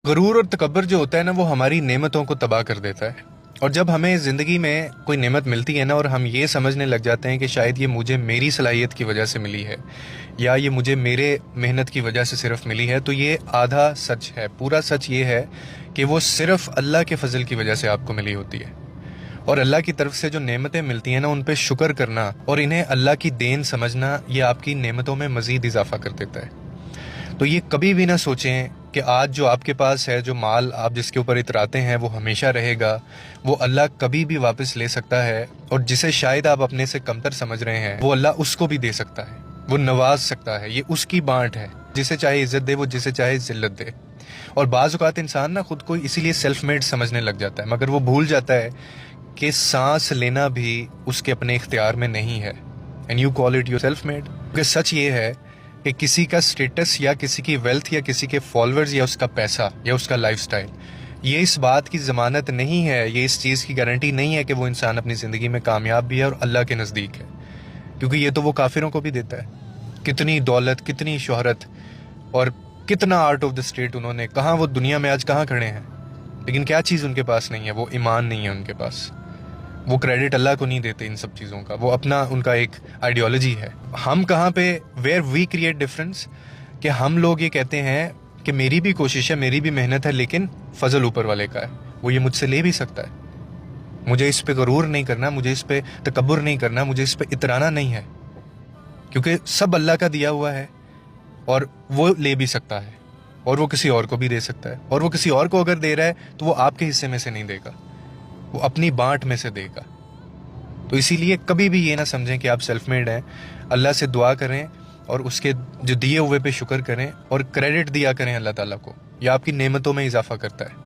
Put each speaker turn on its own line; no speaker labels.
गरूर और तकब्बर जो होता है ना, वो हमारी नेमतों को तबाह कर देता है। और जब हमें ज़िंदगी में कोई नेमत मिलती है ना, और हम ये समझने लग जाते हैं कि शायद ये मुझे मेरी सलाहियत की वजह से मिली है, या ये मुझे मेरे मेहनत की वजह से सिर्फ मिली है, तो ये आधा सच है। पूरा सच ये है कि वो सिर्फ अल्लाह के फजल की वजह से आपको मिली होती है। और अल्लाह की तरफ से जो नेमतें मिलती हैं ना, उन पे शुक्र करना और इन्हें अल्लाह की देन समझना, ये आपकी नेमतों में मज़ीद इजाफा कर देता है। तो ये कभी भी ना सोचें कि आज जो आपके पास है, जो माल आप जिसके ऊपर इतराते हैं, वो हमेशा रहेगा। वो अल्लाह कभी भी वापस ले सकता है, और जिसे शायद आप अपने से कमतर समझ रहे हैं, वो अल्लाह उसको भी दे सकता है, वो नवाज सकता है। ये उसकी बांट है, जिसे चाहे इज्जत दे, वो जिसे चाहे जिल्लत दे। और बाज़ औक़ात इंसान ना खुद को इसीलिए सेल्फ मेड समझने लग जाता है, मगर वो भूल जाता है कि सांस लेना भी उसके अपने इख्तियार में नहीं है। And you call it your self made. क्योंकि सच ये है कि किसी का स्टेटस या किसी की वेल्थ या किसी के फॉलोअर्स या उसका पैसा या उसका लाइफस्टाइल, ये इस बात की ज़मानत नहीं है, ये इस चीज़ की गारंटी नहीं है कि वो इंसान अपनी ज़िंदगी में कामयाब भी है और अल्लाह के नज़दीक है। क्योंकि ये तो वो काफिरों को भी देता है। कितनी दौलत, कितनी शोहरत और कितना आउट ऑफ द स्टेट उन्होंने, कहाँ वो दुनिया में आज कहाँ खड़े हैं, लेकिन क्या चीज़ उनके पास नहीं है? वो ईमान नहीं है उनके पास। वो क्रेडिट अल्लाह को नहीं देते इन सब चीज़ों का, वो अपना उनका एक आइडियोलॉजी है। हम कहाँ पे वेयर वी क्रिएट डिफरेंस, कि हम लोग ये कहते हैं कि मेरी भी कोशिश है, मेरी भी मेहनत है, लेकिन फजल ऊपर वाले का है, वो ये मुझसे ले भी सकता है। मुझे इस पे गरूर नहीं करना, मुझे इस पे तकब्बुर नहीं करना, मुझे इस पे इतराना नहीं है, क्योंकि सब अल्लाह का दिया हुआ है और वो ले भी सकता है, और वो किसी और को भी दे सकता है। और वो किसी और को अगर दे रहा है तो वो आपके हिस्से में से नहीं देगा, वो अपनी बांट में से देगा। तो इसीलिए कभी भी ये ना समझें कि आप सेल्फ मेड हैं। अल्लाह से दुआ करें और उसके जो दिए हुए पे शुक्र करें, और क्रेडिट दिया करें अल्लाह ताला को। यह आपकी नेमतों में इजाफा करता है।